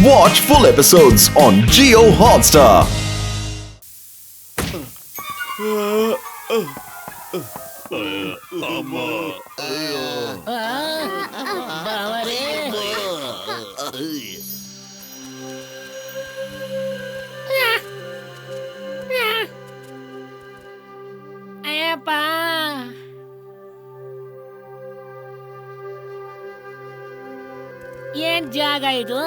Watch full episodes on Jio Hotstar. Ayyappa ಏನ್ ಜಾಗ ಇದು?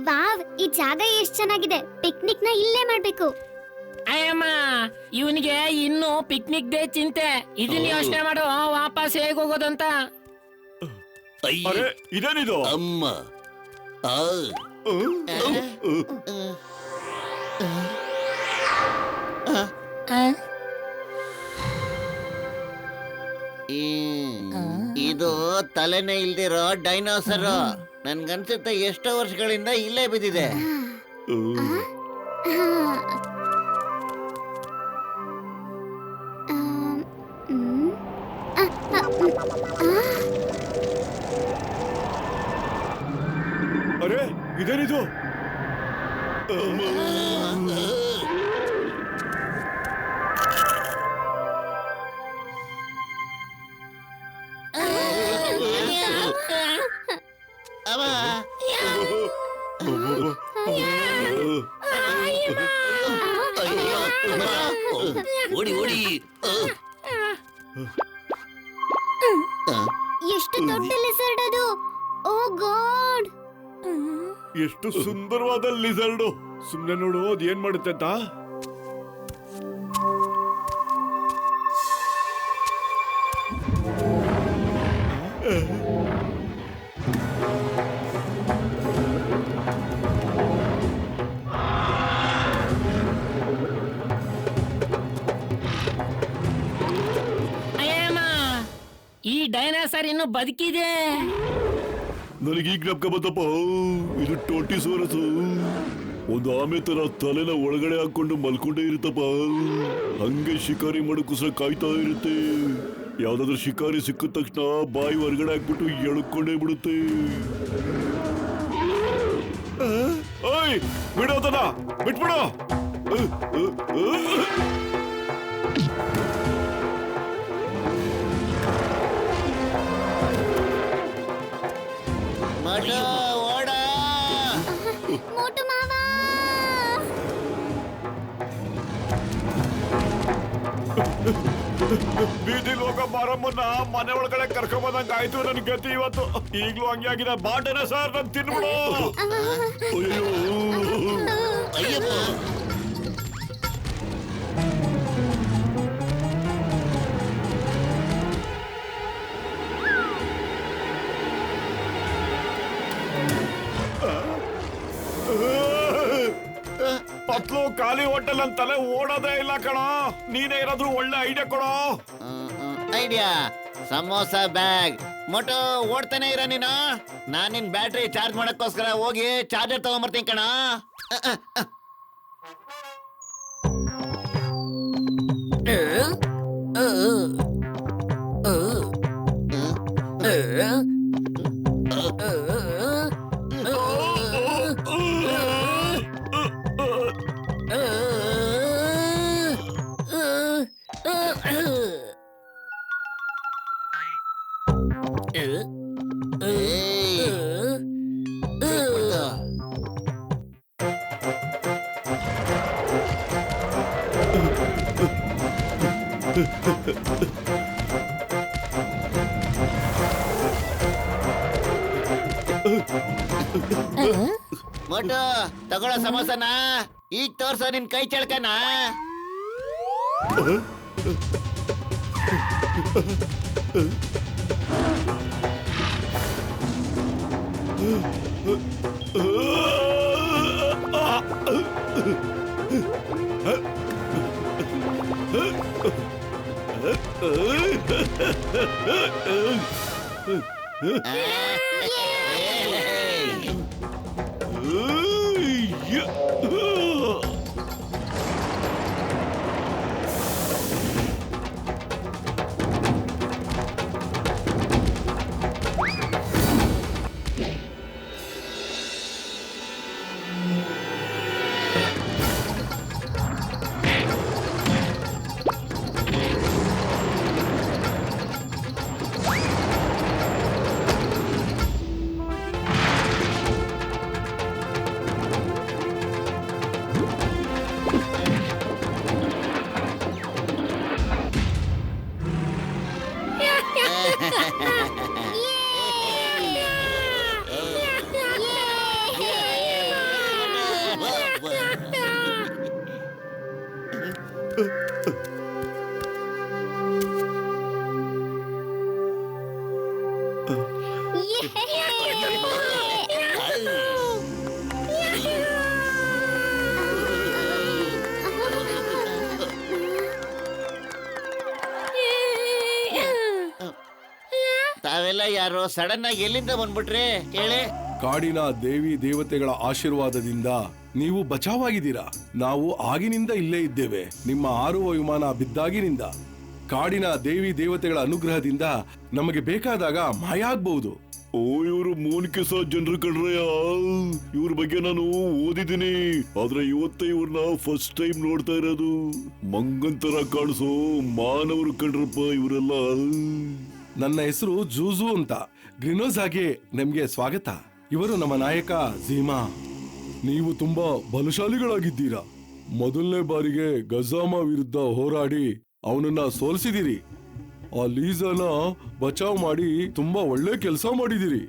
ವಾವ್, ಈ ಜಾಗ ಎಷ್ಟ್ ಚೆನ್ನಾಗಿದೆ. ಪಿಕ್ನಿಕ್ ನ ಇಲ್ಲೇ ಮಾಡ್ಬೇಕು. ಅಯ್ಯಮ್ಮ, ಇವನಿಗೆ ಇನ್ನು ಪಿಕ್ನಿಕ್ ದೇ ಚಿಂತೆ. ಇದನ್ನ ಯೋಚನೆ ಮಾಡು, ವಾಪಸ್ ಹೇಗ್ ಹೋಗೋದಂತ. ಅರೆ ಇದೇನಿದು? ಅಮ್ಮ ಇದು ತಲೆನೇ ಇಲ್ದಿರೋ ಡೈನೋಸರ್. ನನ್ಗನ್ಸುತ್ತೆ ಎಷ್ಟೋ ವರ್ಷಗಳಿಂದ ಇಲ್ಲೇ ಬಿದ್ದಿದೆ. ಅರೆ ಇದೇನಿದು? ಅಮ್ಮ ಓಡಿ ಓಡಿ. ಎಷ್ಟು ದೊಡ್ಡ ಲಿಸರ್ಡ್ ಅದು. ಓ ಗಾಡ್, ಎಷ್ಟು ಸುಂದರವಾದ ಲಿಸರ್ಡು. ಸುಮ್ನೆ ನೋಡು ಅದ್ ಏನ್ ಮಾಡುತ್ತೆ ಅಂತ. ಅಯ್ಯಮ್ಮ, ಈ ಡೈನಾಸರ್ ಇನ್ನು ಬದುಕಿದೆ. ನನಗೆ ಈಗ ಜ್ಞಾಪಕ ಬಂತಪ್ಪ. ಇದು ಟೋಟಿಸೋರಸ್. ಒಂದು ಆಮೆ ತರ ತಲೆನ ಒಳಗಡೆ ಹಾಕೊಂಡು ಮಲ್ಕೊಂಡೇ ಇರುತ್ತಪ್ಪ. ಹಂಗೆ ಶಿಕಾರಿ ಮಾಡೋಕ್ಕೋಸ್ಕರ ಕಾಯ್ತಾ ಇರುತ್ತೆ. ಯಾವ್ದಾದ್ರು ಶಿಕಾರಿ ಸಿಕ್ಕಿದ ತಕ್ಷಣ ಬಾಯಿ ಹೊರಗಡೆ ಹಾಕ್ಬಿಟ್ಟು ಎಳ್ಕೊಂಡೇ ಬಿಡುತ್ತೆ. ಓಯ್ ಬಿಡೋದನ ಬಿಟ್ಬಿಡು. ಮೋಟು ಓಡ. ಮೋಟು ಮಾವ. ಬೀದಿಲ್ ಹೋಗೋ ಮಾರಮ್ಮನ್ನ ಮನೆ ಒಳಗಡೆ ಕರ್ಕೊಂಬಂದಂಗ ಆಯ್ತು ನನ್ ಗತಿ ಇವತ್ತು. ಈಗ್ಲೂ ಹಂಗೆ ಆಗಿದೆ. ಬಾಟನೆ ಸರ್ ನನ್ ತಿನ್ಬಿಡು. ಅಯ್ಯಪ್ಪ, ಪತ್ಲು ಖಾಲಿ ಹೋಟೆಲ್ ಅಂತಾನೆ ಓಡೋದೇ ಇಲ್ಲ ಕಣ. ನೀನೇ ಏನಾದ್ರೂ ಒಳ್ಳೆ ಐಡಿಯಾ ಕೊಡೋ. Idea samosa bag. ಮೋಟು ಓಡ್ತಾನೆ ಇರ ನೀನು. ನಾನ್ ನಿನ್ ಬ್ಯಾಟ್ರಿ ಚಾರ್ಜ್ ಮಾಡಕ್ಕೋಸ್ಕರ ಹೋಗಿ ಚಾರ್ಜರ್ ತಗೊಂಬರ್ತೀನಿ ಕಣ. ಮೋಟು ತಗೊಳ್ಳೋ ಸಮೋಸನ. ಈಗ ತೋರ್ಸೋ ನಿನ್ ಕೈ ಚಳಕನ. ತಾವೆಲ್ಲ ಯಾರು ಸಡನ್ ಆಗಿ ಎಲ್ಲಿಂದ ಬಂದ್ಬಿಟ್ರಿ ಹೇಳಿ? ಕಾಡಿನ ದೇವಿ ದೇವತೆಗಳ ಆಶೀರ್ವಾದದಿಂದ ನೀವು ಬಚಾವಾಗಿದ್ದೀರಾ. ನಾವು ಆಗಿನಿಂದ ಇಲ್ಲೇ ಇದ್ದೇವೆ. ನಿಮ್ಮ ಹಾರುವ ವಿಮಾನ ಬಿದ್ದಾಗಿನಿಂದ ಕಾಡಿನ ದೇವಿ ದೇವತೆಗಳ ಅನುಗ್ರಹದಿಂದ ನಮಗೆ ಬೇಕಾದಾಗ ಮಾಯ ಆಗ್ಬಹುದು. ಓ, ಇವರು ಮೂನಿಕೆಸ ಜನರು ಕಣ್ರಯ್ಯ. ಇವ್ರ ಬಗ್ಗೆ ನಾನು ಓದಿದ್ದೀನಿ, ಆದ್ರೆ ಇವತ್ತೇ ಇವ್ರನ್ನ ಫಸ್ಟ್ ಟೈಮ್ ನೋಡ್ತಾ ಇರೋದು. ಮಂಗಂತರ ಕಾಣಿಸೋ ಮಾನವರು ಕಣ್ರಪ್ಪ ಇವರೆಲ್ಲ. ನನ್ನ ಹೆಸರು ಜೂಜು ಅಂತ. ಗ್ರಿನೋಜಾಗೆ ನಿಮ್ಗೆ ಸ್ವಾಗತ. ಇವರು ನಮ್ಮ ನಾಯಕ ಝೀಮಾ. ನೀವು ತುಂಬಾ ಬಲಶಾಲಿಗಳಾಗಿದ್ದೀರಾ. ಮೊದಲನೇ ಬಾರಿಗೆ ಗಜಾಮ ವಿರುದ್ಧ ಹೋರಾಡಿ ಅವನನ್ನ ಸೋಲಿಸಿದಿರಿ. ಆ ಲೀಸಾನ ಬಚಾವ್ ಮಾಡಿ ತುಂಬಾ ಒಳ್ಳೆ ಕೆಲಸ ಮಾಡಿದಿರಿ.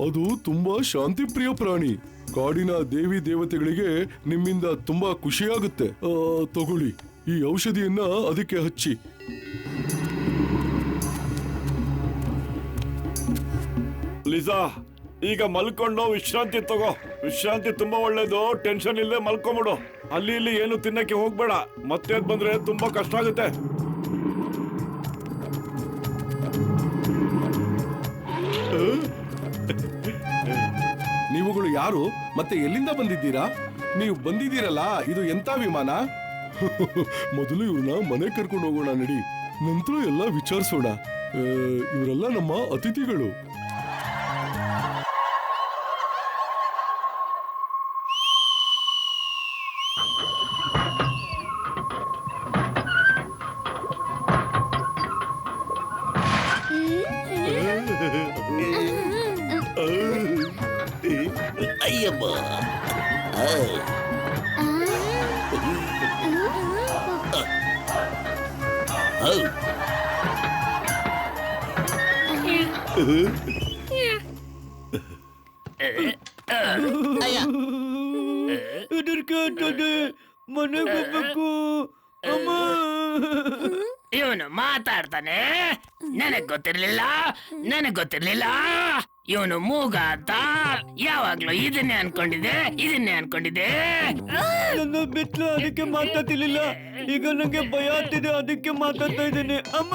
ಅದು ತುಂಬಾ ಶಾಂತಿ ಪ್ರಿಯ ಪ್ರಾಣಿ. ಕಾಡಿನ ದೇವಿ ದೇವತೆಗಳಿಗೆ ನಿಮ್ಮಿಂದ ತುಂಬಾ ಖುಷಿಯಾಗುತ್ತೆ. ತಗೊಳ್ಳಿ, ಈ ಔಷಧಿಯನ್ನ ಅದಕ್ಕೆ ಹಚ್ಚಿ. ಲಿಸಾ, ಈಗ ಮಲ್ಕೊಂಡು ವಿಶ್ರಾಂತಿ ತಗೋ. ವಿಶ್ರಾಂತಿ ತುಂಬಾ ಒಳ್ಳೇದು. ಟೆನ್ಷನ್ ಇಲ್ಲದೆ ಮಲ್ಕೊಂಬಿಡು. ಅಲ್ಲಿ ಇಲ್ಲಿ ಏನು ತಿನ್ನಕ್ಕೆ ಹೋಗ್ಬೇಡ. ಮತ್ತೆ ಅದ್ ಬಂದ್ರೆ ತುಂಬಾ ಕಷ್ಟ ಆಗುತ್ತೆ. ನೀವುಗಳು ಯಾರು ಮತ್ತೆ ಎಲ್ಲಿಂದ ಬಂದಿದ್ದೀರಾ? ನೀವು ಬಂದಿದ್ದೀರಲ್ಲ, ಇದು ಎಂತ ವಿಮಾನ? ಮೊದಲು ಇವ್ರನ್ನ ಮನೆ ಕರ್ಕೊಂಡು ಹೋಗೋಣ ನಡಿ, ನಂತರ ಎಲ್ಲ ವಿಚಾರಿಸೋಣ. ಇವರೆಲ್ಲ ನಮ್ಮ ಅತಿಥಿಗಳು. ಅಯ್ಯಮ್ಮ, ಮನೆಗೆ ಹೋಗ್ಬೇಕು ಅಮ್ಮ. ಇವನು ಮಾತಾಡ್ತಾನೆ. ನನಗ್ ಗೊತ್ತಿರ್ಲಿಲ್ಲ ಇವನು ಮೂಗ ಅಂತ. ಯಾವಾಗ್ಲೂ ಇದನ್ನೇ ಅನ್ಕೊಂಡಿದ್ದೆ. ನನ್ನ ಬಿಟ್ಲು, ಅದಕ್ಕೆ ಮಾತಾಡ್ತಿರ್ಲಿಲ್ಲ. ಈಗ ನಂಗೆ ಭಯ ಆಗ್ತಿದೆ, ಅದಕ್ಕೆ ಮಾತಾಡ್ತಾ ಇದ್ದೇನೆ ಅಮ್ಮ.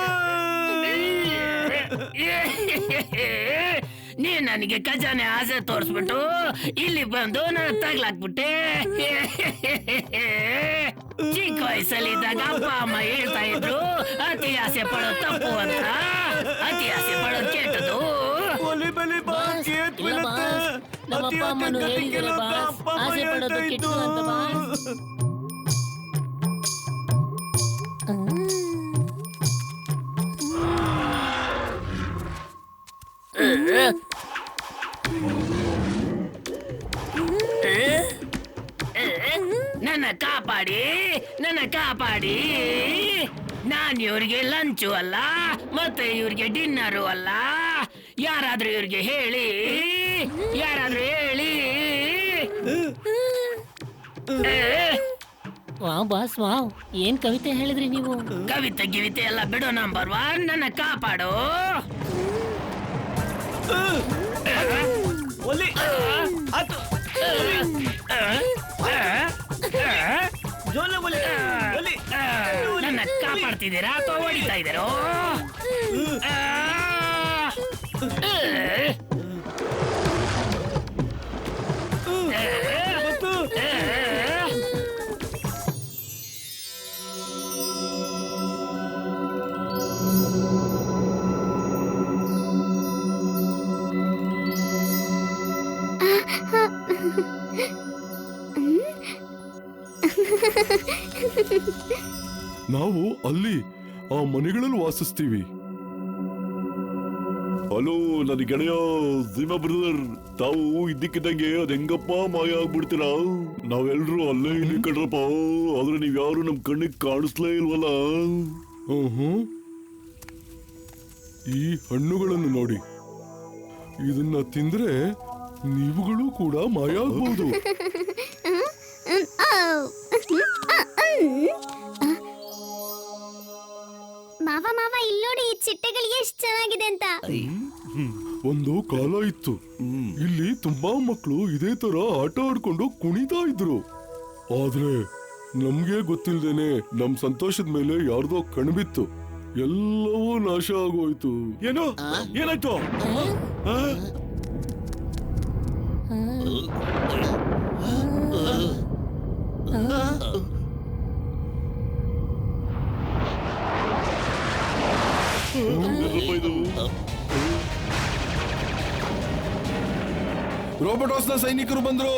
ನೀನ್ ನನಗೆ ಖಜಾನೆ ಆಸೆ ತೋರಿಸ್ಬಿಟ್ಟು ಇಲ್ಲಿ ಬಂದು ನನ್ನ ತಗ್ಲಾಕ್ಬಿಟ್ಟೆ. ಚಿಕ್ಕ ವಯಸ್ಸಲ್ಲಿದ್ದಾಗ ಅಪ್ಪ ಅಮ್ಮ ಹೇಳ್ತಾ ಇದ್ರು, ಅತಿ ಆಸೆ ಪಡೋದು ತಪ್ಪು ಅಂತ. ಅತಿ ಆಸೆ ಪಡೋದು ಕೆಟ್ಟದು. ಒಲಿ ಬಲಿ ಬಾ, ಕೇತ್ ಬೀಳುತ್ತೆ. ಅತಿ ಆಸೆ ಕೆಲಸ ಅಪ್ಪ ಅಮ್ಮ ಹೇಳ್ತಾ ಇದ್ದು. ನನ್ನ ಕಾಪಾಡಿ. ನಾನ್ ಇವ್ರಿಗೆ ಲಂಚು ಅಲ್ಲ, ಮತ್ತೆ ಇವ್ರಿಗೆ ಡಿನ್ನರು ಅಲ್ಲ. ಯಾರಾದ್ರೂ ಇವ್ರಿಗೆ ಹೇಳಿ. ವಾವ್ ಬಾಸ್, ವಾವ್, ಏನ್ ಕವಿತೆ ಹೇಳಿದ್ರಿ ನೀವು? ಕವಿತೆ ಎಲ್ಲ ಬಿಡು. ನಂಬರ್ 1, ನನ್ನ ಕಾಪಾಡು. ಒಲಿ ಆತು. ಜೋಲ ಒಲಿ ಒಲಿ. ನನ್ನ ಕಾಪಾಡ್ತಿದ್ದೀರಾ ಅಥವಾ ಹೊಡಿತಾ ಇದ್ದೀರೋ? ನಾವು ಅಲ್ಲಿ ಆ ಮನೆಗಳಲ್ಲಿ ವಾಸಿಸ್ತೀವಿ. ಹಲೋ, ನನ್ನ ಗೆಳೆಯ ಝೀಮಾ ಬ್ರದರ್. ತಾವು ಇದ್ದಕ್ಕಿದ್ದಂಗೆ ಅದ್ ಹೆಂಗಪ್ಪ ಮಾಯ ಆಗ್ಬಿಡ್ತೀರಾ? ನಾವೆಲ್ರೂ ಅಲ್ಲೇ ಇಲ್ಲಿ ಕಣ್ರಪ್ಪ. ಆದ್ರೆ ನೀವ್ಯಾರು ನಮ್ ಕಣ್ಣಿಗೆ ಕಾಣಿಸ್ಲೇ ಇಲ್ವಲ್ಲ. ಈ ಹಣ್ಣುಗಳನ್ನು ನೋಡಿ. ಇದನ್ನ ತಿಂದ್ರೆ ನೀವುಗಳು ಕೂಡ ಮಾಯ ಆಗ್ಬಹುದು. ಮಾವ ಇಲ್ಲಿ ನೋಡಿ ಈ ಚಿಟ್ಟೆಗಳು ಎಷ್ಟು ಚೆನ್ನಾಗಿದೆ ಅಂತ. ಒಂದು ಕಾಲ ಇತ್ತು, ಇಲ್ಲಿ ತುಂಬಾ ಮಕ್ಕಳು ಇದೇ ತರ ಆಟ ಆಡ್ಕೊಂಡು ಕುಣಿತಾ ಇದ್ರು. ಆದ್ರೆ ನಮ್ಗೆ ಗೊತ್ತಿಲ್ದೇನೆ ನಮ್ ಸಂತೋಷದ ಮೇಲೆ ಯಾರ್ದೋ ಕಣ್ಬಿತ್ತು, ಎಲ್ಲವೂ ನಾಶ ಆಗೋಯ್ತು. ಏನು ಏನಾಯ್ತು? ರೋಬೋಟಾಸ್ ನ ಸೈನಿಕರು ಬಂದ್ರು,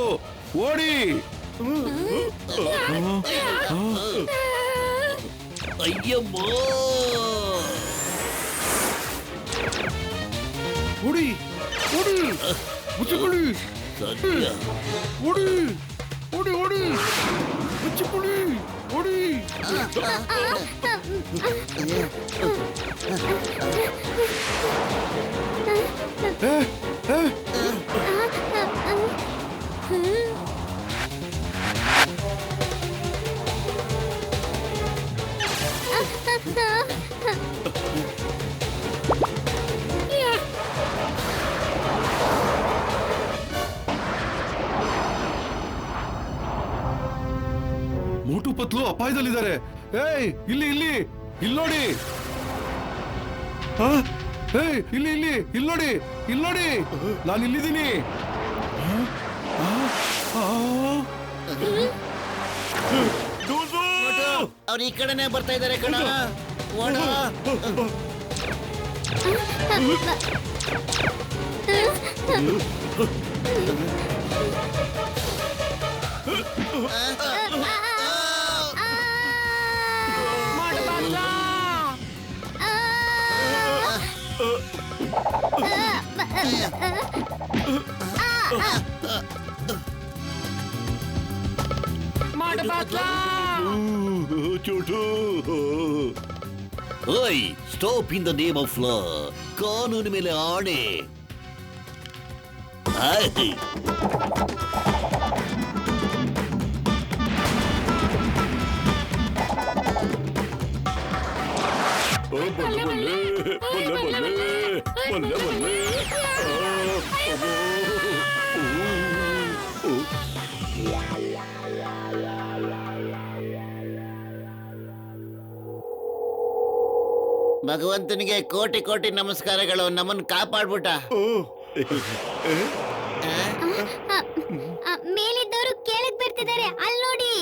ಓಡಿ! ಅಯ್ಯಮ್ಮ, ಓಡಿ ಓಡಿ, ಮುಚ್ಚಿಕೊಳ್ಳಿ! ಸತ್ಯ. ಓಡಿ ಓಡಿ ಓಡಿ, ಮುಚ್ಚಿಕೊಳ್ಳಿ! ಓಡಿ! ಮೋಟು ಪತ್ಲು ಅಪಾಯದಲ್ಲಿದ್ದಾರೆ. ಏಯ್, ಇಲ್ಲಿ ಇಲ್ಲಿ ಇಲ್ಲಿ ನೋಡಿ! ಏಯ್, ಇಲ್ಲಿ ಇಲ್ಲಿ ಇಲ್ಲಿ ನೋಡಿ, ಇಲ್ಲಿ ನೋಡಿ, ನಾನು ಇಲ್ಲಿದ್ದೀನಿ. ಅವ್ರು ಈ ಕಡೆನೆ ಬರ್ತಾ ಇದಾರೆ ಕಣ. ಓಡ. ಚೋಟು, ಓಯ್, stop in the name of law. ಕಾನೂನು ಮೇಲೆ ಆಣೆ. ಆಯ್. ಬಲ್ಲೆ ಬಲ್ಲೆ ಬಲ್ಲೆ ಬಲ್ಲೆ ಬಲ್ಲೆ. ಭಗವಂತನಿಗೆ ಕೋಟಿ ಕೋಟಿ ನಮಸ್ಕಾರಗಳು, ನಮ್ಮನ್ನು ಕಾಪಾಡ್ಬಿಟ್ಟ. ಮೇಲಿದ್ದವರು ಕೆಳಗ್ ಬರ್ತಿದ್ದಾರೆ, ಅಲ್ಲಿ ನೋಡಿ.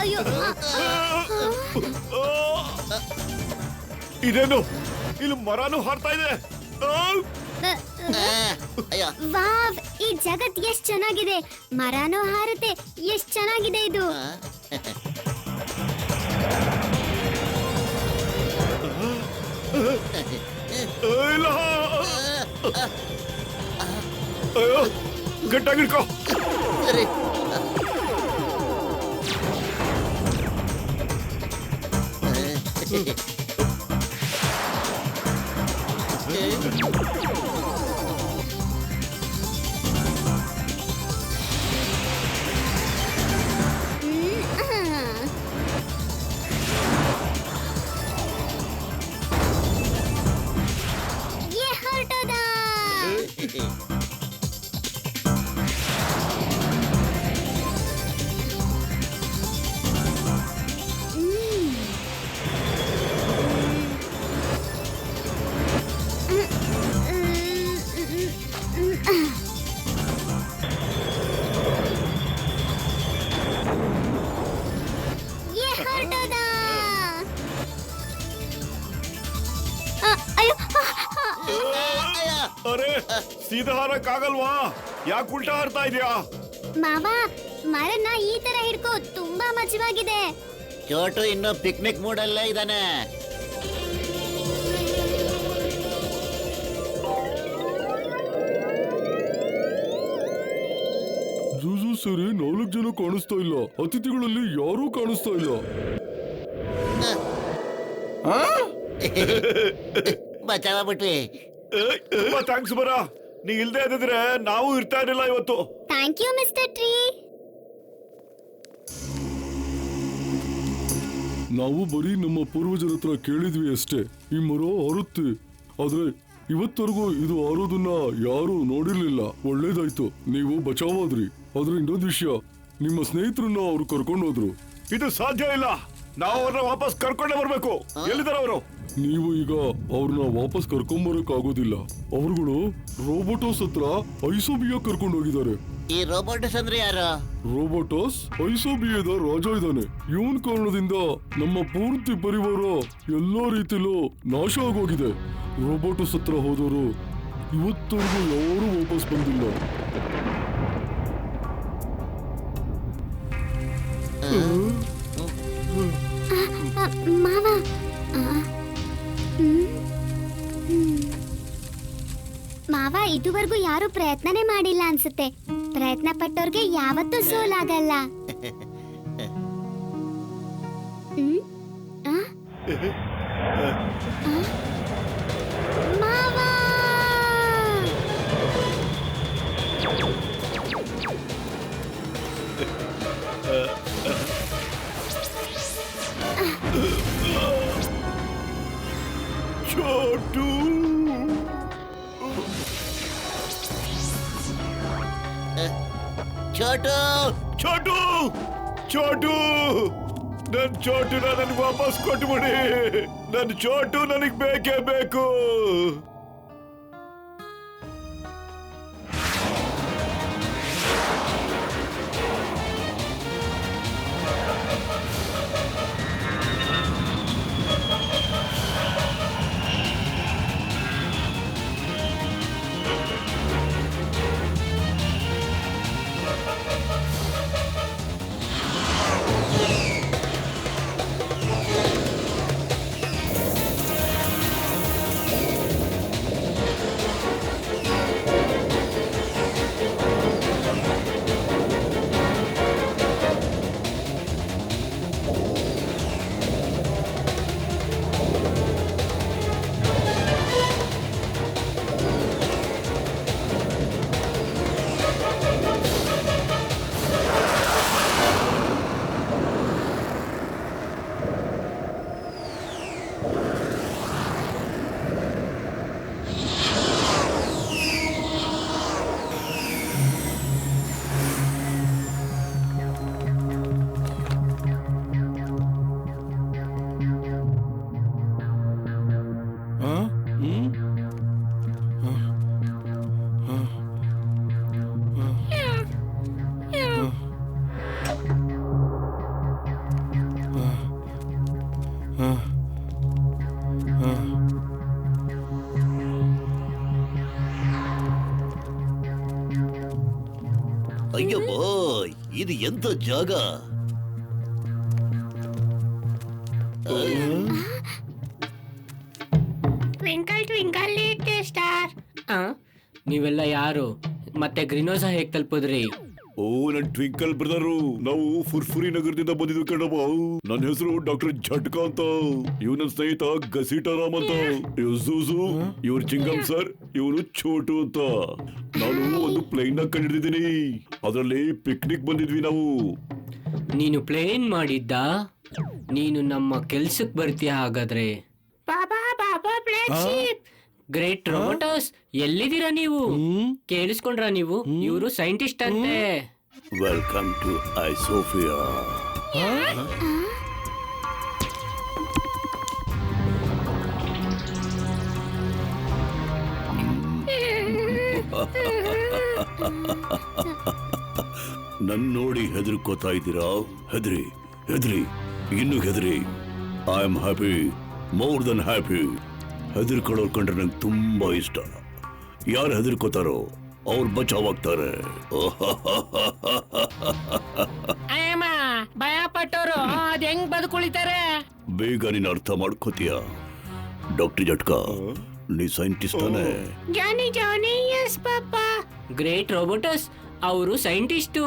ಅಯ್ಯೋ, ಇದೇನು ಇಲ್ಲಿ ಮರನು ಹಾರ್ತಾ ಇದೆ. ವಾವ್, ಈ ಜಗತ್ ಎಷ್ಟ್ ಚೆನ್ನಾಗಿದೆ. ಮರನೂ ಹಾರುತ್ತೆ, ಎಷ್ಟ್ ಚೆನ್ನಾಗಿದೆ ಇದು. ಇಲ್ಲ, ಅಯ್ಯೋ, ಗಟ್ಟಾಗಿ ಹಿಡ್ಕೋ. ये ಹೊರಟೋದ. ये ಹೊರಟೋದ. ಅಯ್ಯೋ, ಅರೆ, ಸೀದಾ ಹಾರಕ್ಕಾಗಲ್ವಾ? ಯಾಕೆ ಉಲ್ಟಾ ಹಾರ್ತಾ ಇದೆಯಾ? ಮಾವ, ಮರನ ಈ ತರ ಹಿಡ್ಕೋ, ತುಂಬಾ ಮಜವಾಗಿದೆ. ಚೋಟು ಇನ್ನು ಪಿಕ್ನಿಕ್ ಮೂಡಲ್ಲೇ ಇದ್ದಾನೆ. ಸೇರಿ 4 ಜನ ಕಾಣಿಸ್ತಾ ಇಲ್ಲ. ಅತಿಥಿಗಳಲ್ಲಿ ಯಾರೂ ಕಾಣಿಸ್ತಾ ಇಲ್ಲ. ಬಚಾವ ಬಿಟ್ವಿ. ತುಂಬಾ ಥ್ಯಾಂಕ್ಸ್ ಬರ. ನೀ ಇಲ್ದೇ ಇದ್ದಿದ್ರೆ ನಾವು ಇರ್ತಾ ಇರಲಿಲ್ಲ ಇವತ್ತು. Thank you mister tree. ನಾವು ಬರೀ ನಮ್ಮ ಪೂರ್ವಜರ ಹತ್ರ ಕೇಳಿದ್ವಿ ಅಷ್ಟೇ, ಈ ಮರ ಹಾರುತ್ತೆ. ಆದ್ರೆ ಇವತ್ತರೆಗೂ ಇದು ಹಾರೋದನ್ನ ಯಾರು ನೋಡಿರ್ಲಿಲ್ಲ. ಒಳ್ಳೇದಾಯ್ತು, ನೀವು ಬಚಾವಾದ್ರಿ. ಆದ್ರೆ ಇನ್ನೊಂದು ವಿಷಯ, ನಿಮ್ಮ ಸ್ನೇಹಿತರನ್ನ ಅವ್ರು ಕರ್ಕೊಂಡು ಹೋದ್ರು. ಇದು ಸಾಧ್ಯ ಇಲ್ಲ. ನಾವು ಅವ್ರನ್ನ ವಾಪಸ್ ಕರ್ಕೊಂಡೇ ಬರ್ಬೇಕು. ಎಲ್ಲಿದ್ದಾರೆ ಅವರು? ನೀವು ಈಗ ಅವ್ರನ್ನ ವಾಪಸ್ ಕರ್ಕೊಂಬರಕ್ ಆಗೋದಿಲ್ಲ. ಅವ್ರುಗಳು ರೋಬೋಟೋಸ್ ಹತ್ರ ಐಸೋಬಿಯಾ ಕರ್ಕೊಂಡು ಹೋಗಿದ್ದಾರೆ. ಈ ರೋಬೋಟಸ್ ಅಂದ್ರೆ ಯಾರು? ರೋಬೋಟೋಸ್ ಐಸೋಬಿಯಾದ ರಾಜ ಇದ್ದಾನೆ. ಇವನ್ ಕಾರಣದಿಂದ ನಮ್ಮ ಪೂರ್ತಿ ಪರಿವಾರ ಎಲ್ಲಾ ರೀತಿಲೂ ನಾಶ ಆಗೋಗಿದೆ. ರೋಬೋಟೋಸ್ ಹತ್ರ ಹೋದವರು ಇವತ್ತವರೆಗೂ ಯಾರೂ ವಾಪಸ್ ಬಂದಿಲ್ಲ. ಮಾವ, ಮಾವ ಇದುವರೆಗೂ ಯಾರು ಪ್ರಯತ್ನನೇ ಮಾಡಿಲ್ಲ ಅನ್ಸುತ್ತೆ. ಪ್ರಯತ್ನ ಪಟ್ಟವ್ರಿಗೆ ಯಾವತ್ತೂ ಸೋಲಾಗಲ್ಲ. ಮಾವ, ಚೋಟು, ಚೋಟು, ಚೋಟು, ಚೋಟು, ನನ್ ಚೋಟುನ ನನ್ಗೆ ವಾಪಸ್ ಕೊಟ್ಬಿಡಿ. ನನ್ ಚೋಟು ನನಗ್ ಬೇಕೇ ಬೇಕು. ಅಯ್ಯೋ ಇದು ಎಂತ ಜಾಗ? Twinkle twinkle little star. ನೀವೆಲ್ಲ ಯಾರು? ಮತ್ತೆ ಗ್ರೀನೋಸ ಹೇಗ್ ತಲುಪಿದ್ರಿ? ಓ, ನನ್ ಟ್ವಿಂಕಲ್ ಬ್ರದರು. ನಾವು ಫುರ್ಫುರಿ ನಗರದಿಂದ ಬಂದಿದ್ವಿ ಕಣಪ್ಪ. ನನ್ನ ಹೆಸರು ಡಾಕ್ಟರ್ ಝಟ್ಕಾ ಅಂತ. ಇವ್ ನನ್ನ ಸ್ನೇಹಿತ ಗಸೀಟಾರಾಮ್ ಅಂತ. ಇವ್ ಝೂಝು, ಇವ್ರು ಚಿಂಗಮ್ ಸರ್, ಇವನು ಚೋಟು ಅಂತ. ನಾನು ಒಂದು ಪ್ಲೇನ್ ನ ಕಂಡಿದ್ದೀನಿ. ಅದರಲ್ಲಿ ಪಿಕ್ನಿಕ್ ಬಂದಿದ್ವಿ ನಾವು. ನೀನು ಪ್ಲೇನ್ ಮಾಡಿದ್ದ? ನೀನು ನಮ್ಮ ಕೆಲ್ಸಕ್ ಬರ್ತೀಯ ಹಾಗಾದ್ರೆ? ಬಾಬಾ ಬಾಬಾ ಗ್ರೇಟ್ ರೋಬೋಟಸ್, ಎಲ್ಲಿದ್ದೀರಾ ನೀವು? ಕೇಳಿಸ್ಕೊಂಡ್ರಾ ನೀವು? ಇವರು ಸೈಂಟಿಸ್ಟ್ ಅಂತೆ. ವೆಲ್ಕಮ್ ಟು ಐಸೋಫಿಯಾ. ನನ್ ನೋಡಿ ಹೆದರ್ಕೋತಾ ಇದ್ದೀರಾ? ಹೆದ್ರಿ ಹೆದ್ರಿ, ಇನ್ನು ಹೆದ್ರಿ. I am happy, more than happy. ಹೆದರ್ಕೊಳ್ಳೋರ್ ಕಂಡ್ರೆ ನಂಗೆ ತುಂಬಾ ಇಷ್ಟ. ಯಾರು ಹೆದರ್ಕೋತಾರೋ ಅವ್ರು ಬಚಾವಾಗ್ತಾರೆ. ಭಯ ಪಟ್ಟವರು ಅದ್ ಹೆಂಗ್ ಬದುಕುಳಿತಾರೆ? ಬೇಗ ನೀನು ಅರ್ಥ ಮಾಡ್ಕೋತೀಯ. ಡಾಕ್ಟರ್ ಜಟ್ಕಾ, ನೀ ಸೈಂಟಿಸ್ಟ್ ತಾನೆ? ಜಾನಿ ಜಾನಿ, ಎಸ್ ಪಾಪಾ. ಗ್ರೇಟ್ ರೋಬೋಟಸ್, ಅವರು ಸೈಂಟಿಸ್ಟು.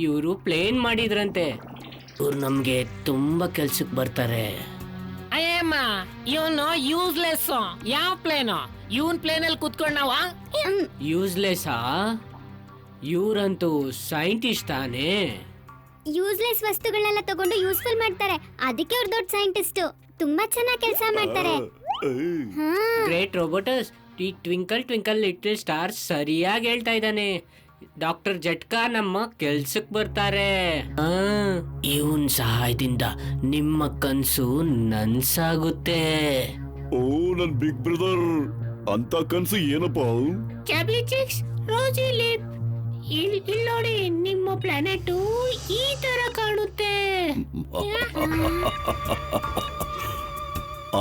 ಇವರು ಪ್ಲೇನ್ ಮಾಡಿದ್ರಂತೆ. ಇವ್ರು ನಮ್ಗೆ ತುಂಬಾ ಕೆಲ್ಸಕ್ಕೆ ಬರ್ತಾರೆ. ಅಯ್ಯಮ್ಮ ಇವನು ಯೂಸ್ಲೆಸ್. ಯಾವ ಪ್ಲೇನು? ಇವನ್ ಪ್ಲೇನ್ ಅಲ್ಲಿ ಕುತ್ಕೊಂಡವ. ಯೂಸ್ಲೆಸ್ಸಾ? ಇವ್ರಂತೂ ಸೈಂಟಿಸ್ಟ್ ತಾನೇ. ಯೂಸ್ಲೆಸ್ ವಸ್ತುಗಳನ್ನೆಲ್ಲ ತಗೊಂಡು ಯೂಸ್ಫುಲ್ ಮಾಡ್ತಾರೆ, ಅದಕ್ಕೆ ಅವ್ರು ದೊಡ್ಡ ಸೈಂಟಿಸ್ಟ್. ತುಂಬಾ ಚೆನ್ನಾಗಿ ಕೆಲಸ ಮಾಡ್ತಾರೆ. ಹಾ. ಗ್ರೇಟ್ ರೋಬೋಟಸ್, ಈ ಟ್ವಿಂಕಲ್ ಟ್ವಿಂಕಲ್ ಲಿಟಲ್ ಸ್ಟಾರ್ ಸರಿಯಾಗಿ ಹೇಳ್ತಾ ಇದ್ದಾನೆ. ಡಾಕ್ಟರ್ ಜಟ್ಕಾ ನಮ್ಮ ಕೆಲ್ಸಕ್ಕೆ ಬರ್ತಾರೆ. ಇವನ್ ಸಹಾಯದಿಂದ ನಿಮ್ಮ ಕನ್ಸು ನನ್ಸಾಗುತ್ತೆ. ಓ ನನ್ ಬಿಗ್ ಬ್ರದರ್, ಅಂತ ಕನ್ಸು ಏನಪ್ಪಾ? ಕ್ಯಾಬ್ಲಿ ಚಿಕ್ಸ್, ರೋಜಿ ಲಿಪ್. ಇಲ್ಲಿ ನೋಡಿ, ನಿಮ್ಮ ಪ್ಲಾನೆಟ್ ಈ ತರ ಕಾಣುತ್ತೆ.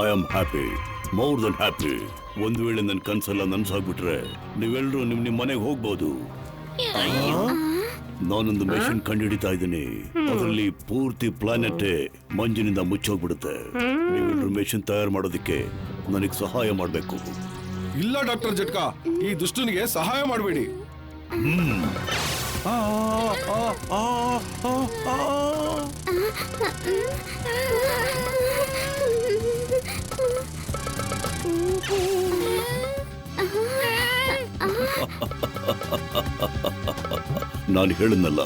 I am happy, more than happy. ಒಂದ್ ವೇಳೆ ನನ್ ಕನ್ಸೆಲ್ಲ ನನ್ಸಾಗ್ಬಿಟ್ರೆ ನೀವೆಲ್ರೂ ನಿಮ್ ಮನೆಗೆ ಹೋಗ್ಬೋದು. ನಾನೊಂದು ಮೆಷಿನ್ ಕಂಡುಹಿಡಿತಾ ಇದ್ದೀನಿ. ಅದರಲ್ಲಿ ಪೂರ್ತಿ ಪ್ಲಾನೆಟ್ ಮಂಜಿನಿಂದ ಮುಚ್ಚೋಗ್ಬಿಡುತ್ತೆ. ನೀವೆಲ್ರೂ ಮೆಷಿನ್ ತಯಾರು ಮಾಡೋದಕ್ಕೆ ನನಗೆ ಸಹಾಯ ಮಾಡ್ಬೇಕು. ಇಲ್ಲ ಡಾಕ್ಟರ್ ಜಟ್ಕಾ, ಈ ದುಷ್ಟನಿಗೆ ಸಹಾಯ ಮಾಡಬೇಡಿ. ನಾನು ಹೇಳಿದ್ನಲ್ಲ,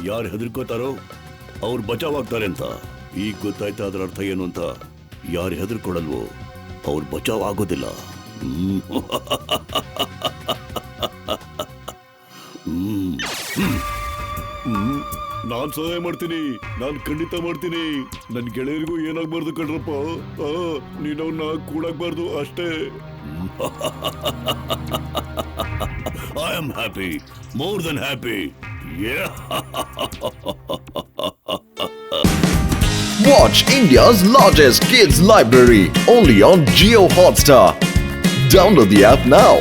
ಯಾರು ಹೆದರ್ಕೋತಾರೋ ಅವ್ರು ಬಚಾವಾಗ್ತಾರೆ ಅಂತ. ಈಗ ಗೊತ್ತಾಯ್ತಾ ಅದರ ಅರ್ಥ ಏನು ಅಂತ? ಯಾರು ಹೆದರ್ಕೊಡಲ್ವೋ ಅವ್ರು ಬಚಾವ್ ಆಗೋದಿಲ್ಲ. ನಾನ್ ಸಹಾಯ ಮಾಡ್ತೀನಿ, ನಾನ್ ಖಂಡಿತ ಮಾಡ್ತೀನಿ. ನನ್ ಗೆಳೆಯರಿಗೂ ಏನಾಗ್ಬಾರ್ದು ಕಣ್ರಪ್ಪ. ನೀನವ್ನ ಕೂಡಾಗ್ಬಾರ್ದು ಅಷ್ಟೇ. I am happy, more than happy. Watch India's largest kids library only on Jio Hotstar. Download the app now.